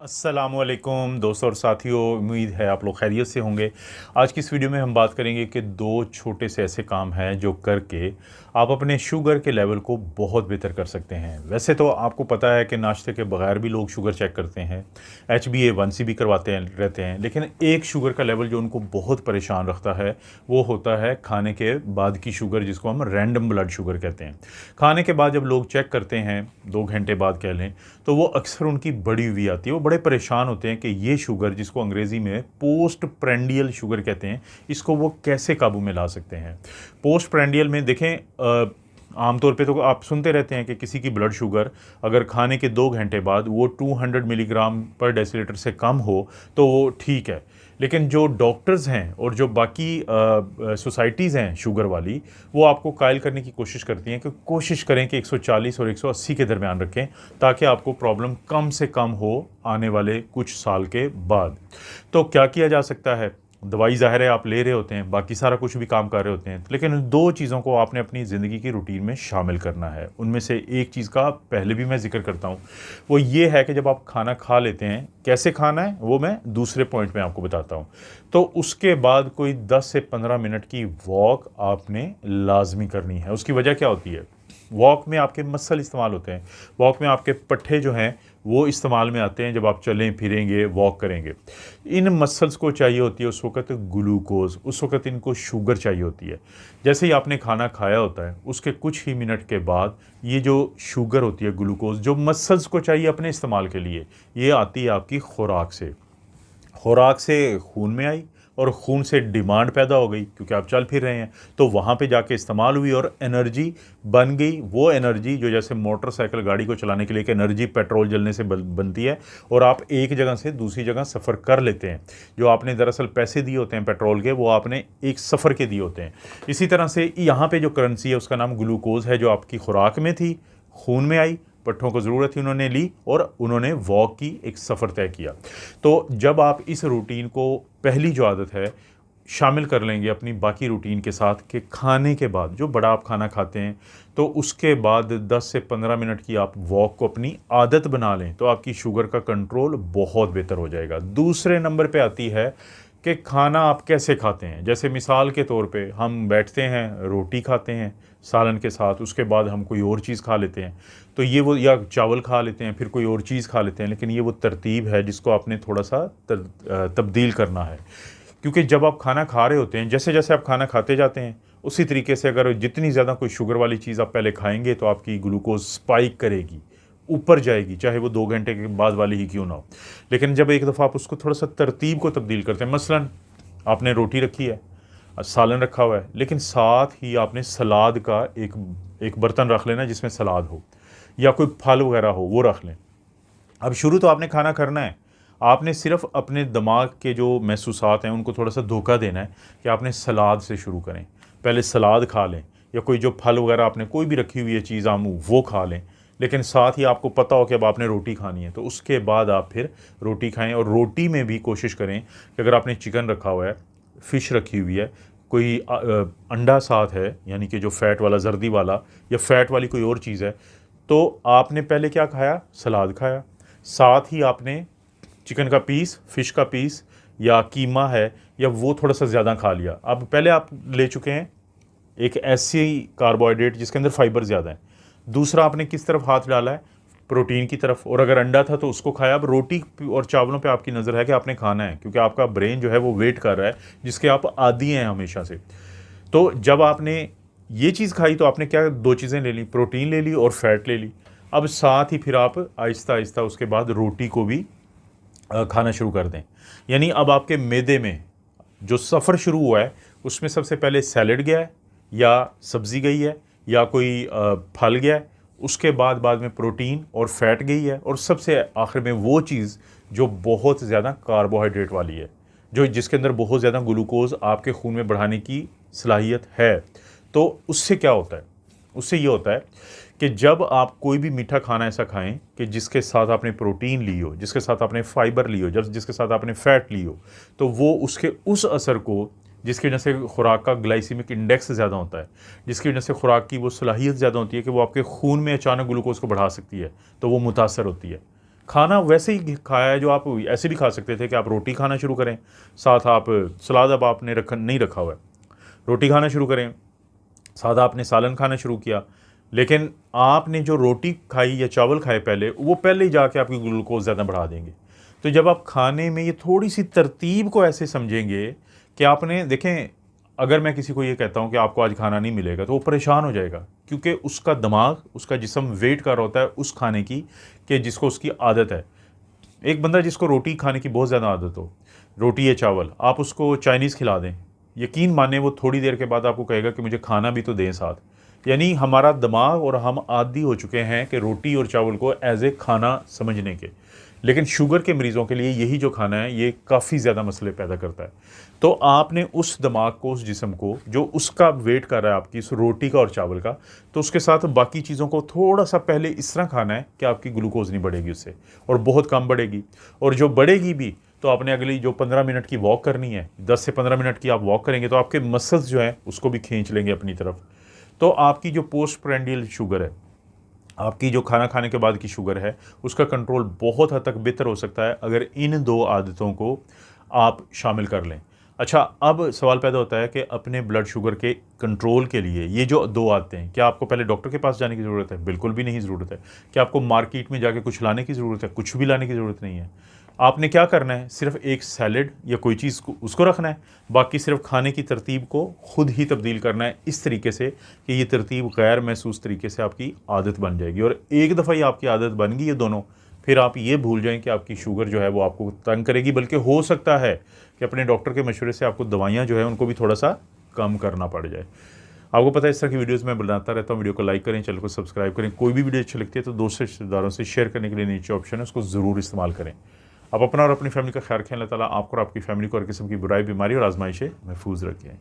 अस्सलामुअलैकुम दोस्तों और साथियों, उम्मीद है आप लोग खैरियत से होंगे। आज की इस वीडियो में हम बात करेंगे कि दो छोटे से ऐसे काम हैं जो करके आप अपने शुगर के लेवल को बहुत बेहतर कर सकते हैं। वैसे तो आपको पता है कि नाश्ते के बगैर भी लोग शुगर चेक करते हैं, HbA1c भी करवाते हैं रहते हैं, लेकिन एक शुगर का लेवल जो उनको बहुत परेशान रखता है वो होता है खाने के बाद की शुगर, जिसको हम रैंडम ब्लड शुगर कहते हैं। खाने के बाद जब लोग चेक करते हैं 2 घंटे बाद कह लें, तो वो अक्सर उनकी बढ़ी हुई आती है। वो बड़े परेशान होते हैं कि ये शुगर, जिसको अंग्रेज़ी में पोस्ट प्रेंडियल शुगर कहते हैं, इसको वो कैसे काबू में ला सकते हैं। पोस्ट प्रेंडियल में देखें, आमतौर पे तो आप सुनते रहते हैं कि किसी की ब्लड शुगर अगर खाने के 2 घंटे बाद वो 200 मिलीग्राम पर डेसीलीटर से कम हो तो वो ठीक है। लेकिन जो डॉक्टर्स हैं और जो बाकी सोसाइटीज़ हैं शुगर वाली, वो आपको कायल करने की कोशिश करती हैं कि कोशिश करें कि 140 और 180 के दरमियान रखें, ताकि आपको प्रॉब्लम कम से कम हो आने वाले कुछ साल के बाद। तो क्या किया जा सकता है? दवाई ज़ाहिर है आप ले रहे होते हैं, बाकी सारा कुछ भी काम कर रहे होते हैं, लेकिन इन दो चीज़ों को आपने अपनी ज़िंदगी की रूटीन में शामिल करना है। उनमें से एक चीज़ का पहले भी मैं ज़िक्र करता हूँ, वो ये है कि जब आप खाना खा लेते हैं, कैसे खाना है वो मैं दूसरे पॉइंट में आपको बताता हूँ। तो उसके बाद कोई 10 से 15 मिनट की वॉक आपने लाजमी करनी है। उसकी वजह क्या होती है? वॉक में आपके मसल इस्तेमाल होते हैं, वॉक में आपके पट्ठे जो हैं वो इस्तेमाल में आते हैं। जब आप चलें फिरेंगे, वॉक करेंगे, इन मसल्स को चाहिए होती है उस वक़्त ग्लूकोज़, उस वक़्त इनको शुगर चाहिए होती है। जैसे ही आपने खाना खाया होता है, उसके कुछ ही मिनट के बाद ये जो शुगर होती है, ग्लूकोज़, जो मसल्स को चाहिए अपने इस्तेमाल के लिए, ये आती है आपकी खुराक से। खुराक से खून में आई और खून से डिमांड पैदा हो गई, क्योंकि आप चल फिर रहे हैं, तो वहाँ पे जाके इस्तेमाल हुई और एनर्जी बन गई। वो एनर्जी जो जैसे मोटरसाइकिल गाड़ी को चलाने के लिए एक एनर्जी पेट्रोल जलने से बनती है और आप एक जगह से दूसरी जगह सफ़र कर लेते हैं। जो आपने दरअसल पैसे दिए होते हैं पेट्रोल के, वो आपने एक सफ़र के दिए होते हैं। इसी तरह से यहाँ पर जो करेंसी है उसका नाम ग्लूकोज़ है, जो आपकी खुराक में थी, खून में आई, पट्ठों को ज़रूरत थी, उन्होंने ली और उन्होंने वॉक की, एक सफ़र तय किया। तो जब आप इस रूटीन को, पहली जो आदत है, शामिल कर लेंगे अपनी बाकी रूटीन के साथ कि खाने के बाद जो बड़ा आप खाना खाते हैं, तो उसके बाद 10 से 15 मिनट की आप वॉक को अपनी आदत बना लें, तो आपकी शुगर का कंट्रोल बहुत बेहतर हो जाएगा। दूसरे नंबर पे आती है कि खाना आप कैसे खाते हैं। जैसे मिसाल के तौर पे हम बैठते हैं, रोटी खाते हैं सालन के साथ, उसके बाद हम कोई और चीज़ खा लेते हैं, तो ये वो, या चावल खा लेते हैं फिर कोई और चीज़ खा लेते हैं, लेकिन ये वो तरतीब है जिसको आपने थोड़ा सा तब्दील करना है। क्योंकि जब आप खाना खा रहे होते हैं, जैसे जैसे आप खाना खाते जाते हैं, उसी तरीके से अगर जितनी ज़्यादा कोई शुगर वाली चीज़ आप पहले खाएंगे तो आपकी ग्लूकोज स्पाइक करेगी, ऊपर जाएगी, चाहे वो 2 घंटे के बाद वाली ही क्यों ना हो। लेकिन जब एक दफ़ा आप उसको थोड़ा सा तरतीब को तब्दील करते हैं, मसलन आपने रोटी रखी है, सालन रखा हुआ है, लेकिन साथ ही आपने सलाद का एक बर्तन रख लेना जिसमें सलाद हो, या कोई फल वगैरह हो, वो रख लें। अब शुरू तो आपने खाना करना है, आपने सिर्फ अपने दिमाग के जो महसूसात हैं उनको थोड़ा सा धोखा देना है कि आपने सलाद से शुरू करें, पहले सलाद खा लें, या कोई जो फल वगैरह आपने कोई भी रखी हुई है चीज़ आमू, वो खा लें। लेकिन साथ ही आपको पता हो कि अब आपने रोटी खानी है, तो उसके बाद आप फिर रोटी खाएं। और रोटी में भी कोशिश करें कि अगर आपने चिकन रखा हुआ है, फ़िश रखी हुई है, कोई अंडा साथ है, यानी कि जो फ़ैट वाला, जर्दी वाला, या फ़ैट वाली कोई और चीज़ है, तो आपने पहले क्या खाया? सलाद खाया, साथ ही आपने चिकन का पीस, फ़िश का पीस, या कीमा है, या वो थोड़ा सा ज़्यादा खा लिया। अब पहले आप ले चुके हैं एक ऐसी कार्बोहाइड्रेट जिसके अंदर फाइबर ज़्यादा है। दूसरा आपने किस तरफ हाथ डाला है? प्रोटीन की तरफ। और अगर अंडा था तो उसको खाया। अब रोटी और चावलों पे आपकी नज़र है कि आपने खाना है, क्योंकि आपका ब्रेन जो है वो वेट कर रहा है, जिसके आप आदी हैं हमेशा से। तो जब आपने ये चीज़ खाई तो आपने क्या, 2 चीज़ें ले ली, प्रोटीन ले ली और फैट ले ली। अब साथ ही फिर आप आहिस्ता आहिस्ता उसके बाद रोटी को भी खाना शुरू कर दें। यानी अब आपके मैदे में जो सफ़र शुरू हुआ है उसमें सबसे पहले सैलड गया है, या सब्ज़ी गई है, या कोई फल गया है, उसके बाद में प्रोटीन और फैट गई है, और सबसे आखिर में वो चीज़ जो बहुत ज़्यादा कार्बोहाइड्रेट वाली है, जो जिसके अंदर बहुत ज़्यादा ग्लूकोज आपके खून में बढ़ाने की सलाहियत है। तो उससे क्या होता है? उससे ये होता है कि जब आप कोई भी मीठा खाना ऐसा खाएं कि जिसके साथ आपने प्रोटीन ली हो, जिसके साथ आपने फाइबर ली हो, जब जिसके साथ आपने फ़ैट ली हो, तो वो उसके उस असर को, जिसकी वजह से खुराक का ग्लाइसीमिक इंडेक्स ज़्यादा होता है, जिसकी वजह से खुराक की वो सलाहियत ज़्यादा होती है कि वो आपके खून में अचानक ग्लूकोज को बढ़ा सकती है, तो वो मुतासर होती है। खाना वैसे ही खाया है जो आप ऐसे भी खा सकते थे कि आप रोटी खाना शुरू करें, साथ आप सलाद अब आपने नहीं रखा हुआ है, रोटी खाना शुरू करें, साथ आपने सालन खाना शुरू किया, लेकिन आपने जो रोटी खाई या चावल खाए पहले, वो पहले ही जाके आपकी ग्लूकोज ज़्यादा बढ़ा देंगे। तो जब आप खाने में ये थोड़ी सी तरतीब को ऐसे समझेंगे कि आपने देखें, अगर मैं किसी को ये कहता हूँ कि आपको आज खाना नहीं मिलेगा तो वो परेशान हो जाएगा, क्योंकि उसका दिमाग, उसका जिस्म वेट कर रहा होता है उस खाने की कि जिसको उसकी आदत है। एक बंदा जिसको रोटी खाने की बहुत ज़्यादा आदत हो, रोटी या चावल, आप उसको चाइनीज़ खिला दें, यकीन माने वो थोड़ी देर के बाद आपको कहेगा कि मुझे खाना भी तो दें साथ। यानी हमारा दिमाग और हम आदी हो चुके हैं कि रोटी और चावल को एज ए खाना समझने के। लेकिन शुगर के मरीज़ों के लिए यही जो खाना है ये काफ़ी ज़्यादा मसले पैदा करता है। तो आपने उस दिमाग को, उस जिस्म को जो उसका वेट कर रहा है आपकी इस रोटी का और चावल का, तो उसके साथ बाकी चीज़ों को थोड़ा सा पहले इस तरह खाना है कि आपकी ग्लूकोज नहीं बढ़ेगी उससे, और बहुत कम बढ़ेगी। और जो बढ़ेगी भी तो आपने अगली जो 15 मिनट की वॉक करनी है, 10 से 15 मिनट की आप वॉक करेंगे तो आपके मसल्स जो हैं उसको भी खींच लेंगे अपनी तरफ। तो आपकी जो पोस्ट प्रेंडियल शुगर है, आपकी जो खाना खाने के बाद की शुगर है, उसका कंट्रोल बहुत हद तक बेहतर हो सकता है अगर इन 2 आदतों को आप शामिल कर लें। अच्छा, अब सवाल पैदा होता है कि अपने ब्लड शुगर के कंट्रोल के लिए ये जो 2 आदतें हैं, क्या आपको पहले डॉक्टर के पास जाने की ज़रूरत है? बिल्कुल भी नहीं ज़रूरत है। क्या आपको मार्केट में जाके कुछ लाने की ज़रूरत है? कुछ भी लाने की ज़रूरत नहीं है। आपने क्या करना है, सिर्फ़ एक सैलेड या कोई चीज़ को उसको रखना है, बाकी सिर्फ खाने की तरतीब को खुद ही तब्दील करना है इस तरीके से कि ये तरतीब गैर महसूस तरीके से आपकी आदत बन जाएगी। और एक दफ़ा ये आपकी आदत बन गई ये दोनों, फिर आप ये भूल जाएँ कि आपकी शुगर जो है वो आपको तंग करेगी, बल्कि हो सकता है कि अपने डॉक्टर के मशवरे से आपको दवाइयाँ जो है उनको भी थोड़ा सा कम करना पड़ जाए। आपको पता है इस तरह की वीडियोज़ मैं बनाता रहता हूँ। वीडियो को लाइक करें, चैनल को सब्सक्राइब करें। कोई भी वीडियो अच्छी लगती है तो दोस्त रिश्तेदारों से शेयर करने के लिए नीचे ऑप्शन है, उसको ज़रूर इस्तेमाल करें। आप अपना और अपनी फैमिली का ख्याल रखें। अल्लाह ताला आपको और आपकी फैमिली को हर किस्म की बुराई, बीमारी और आजमाइश से महफूज रखें।